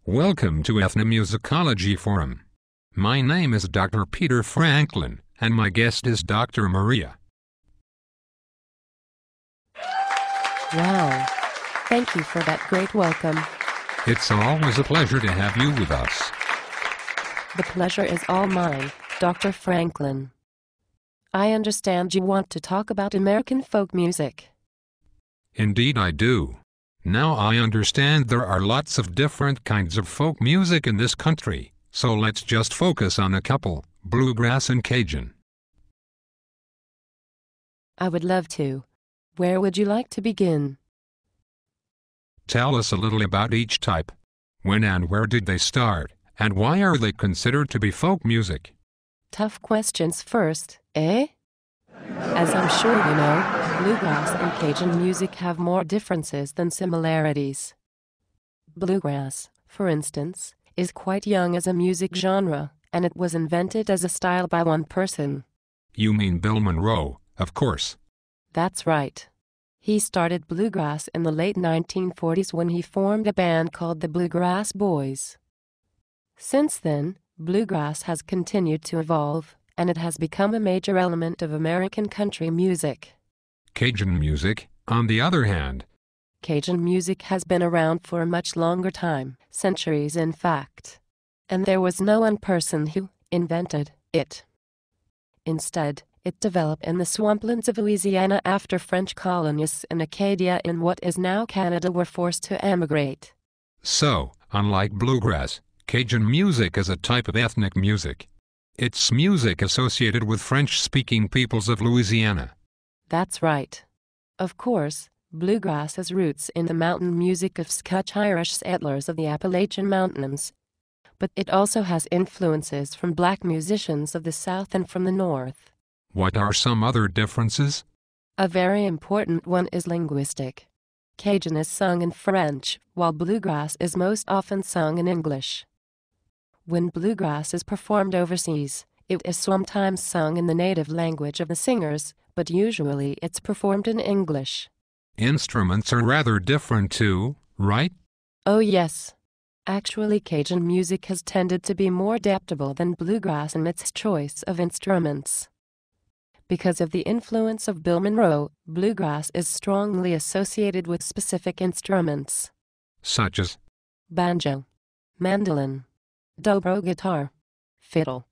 Welcome to Ethnomusicology Forum. My name is Dr. Peter Franklin, and my guest is Dr. Maria. Wow. Thank you for that great welcome. It's always a pleasure to have you with us. The pleasure is all mine, Dr. Franklin. I understand you want to talk about American folk music. Indeed I do. Now I understand there are lots of different kinds of folk music in this country, so let's just focus on a couple, Bluegrass and Cajun. I would love to. Where would you like to begin? Tell us a little about each type. When and where did they start, and why are they considered to be folk music? Tough questions first, eh? As I'm sure you know, Bluegrass and Cajun music have more differences than similarities. Bluegrass, for instance, is quite young as a music genre, and it was invented as a style by one person. You mean Bill Monroe, of course. That's right. He started Bluegrass in the late 1940s when he formed a band called the Bluegrass Boys. Since then, Bluegrass has continued to evolve, and it has become a major element of American country music. Cajun music, on the other hand. Cajun music has been around for a much longer time, centuries in fact. And there was no one person who invented it. Instead, it developed in the swamplands of Louisiana after French colonists in Acadia in what is now Canada were forced to emigrate. So, unlike Bluegrass, Cajun music is a type of ethnic music. It's music associated with French-speaking peoples of Louisiana. That's right. Of course, Bluegrass has roots in the mountain music of Scotch-Irish settlers of the Appalachian Mountains. But it also has influences from black musicians of the South and from the North. What are some other differences? A very important one is linguistic. Cajun is sung in French, while Bluegrass is most often sung in English. When Bluegrass is performed overseas, it is sometimes sung in the native language of the singers, but usually it's performed in English. Instruments are rather different too, right? Oh yes. Actually, Cajun music has tended to be more adaptable than Bluegrass in its choice of instruments. Because of the influence of Bill Monroe, Bluegrass is strongly associated with specific instruments. Such as? Banjo, mandolin, dobro guitar, fiddle.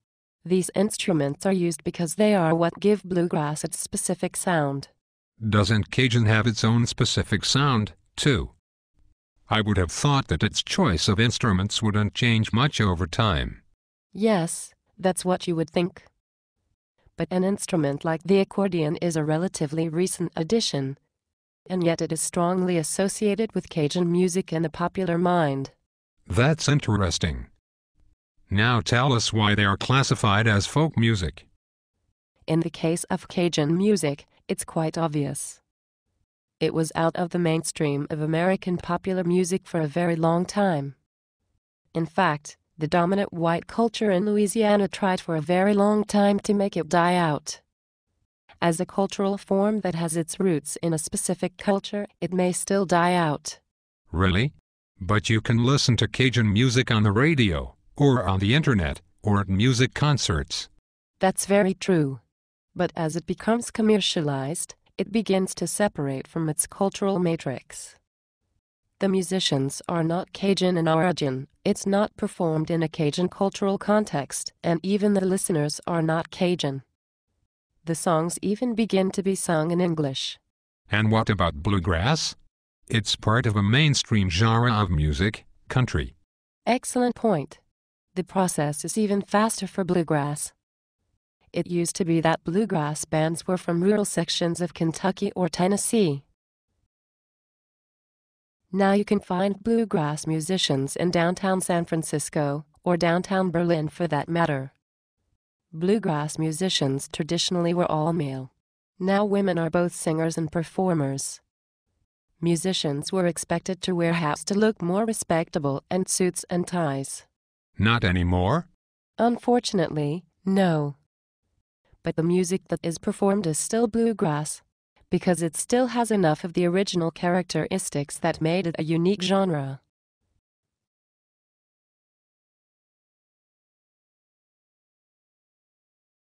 These instruments are used because they are what give Bluegrass its specific sound. Doesn't Cajun have its own specific sound, too? I would have thought that its choice of instruments wouldn't change much over time. Yes, that's what you would think. But an instrument like the accordion is a relatively recent addition, and yet it is strongly associated with Cajun music in the popular mind. That's interesting. Now tell us why they are classified as folk music. In the case of Cajun music, it's quite obvious. It was out of the mainstream of American popular music for a very long time. In fact, the dominant white culture in Louisiana tried for a very long time to make it die out. As a cultural form that has its roots in a specific culture, it may still die out. Really? But you can listen to Cajun music on the radio, or on the internet, or at music concerts. That's very true. But as it becomes commercialized, it begins to separate from its cultural matrix. The musicians are not Cajun in origin, it's not performed in a Cajun cultural context, and even the listeners are not Cajun. The songs even begin to be sung in English. And what about Bluegrass? It's part of a mainstream genre of music, country. Excellent point. The process is even faster for Bluegrass. It used to be that Bluegrass bands were from rural sections of Kentucky or Tennessee. Now you can find Bluegrass musicians in downtown San Francisco, or downtown Berlin for that matter. Bluegrass musicians traditionally were all male. Now women are both singers and performers. Musicians were expected to wear hats to look more respectable and suits and ties. Not anymore? Unfortunately, no. But the music that is performed is still Bluegrass, because it still has enough of the original characteristics that made it a unique genre.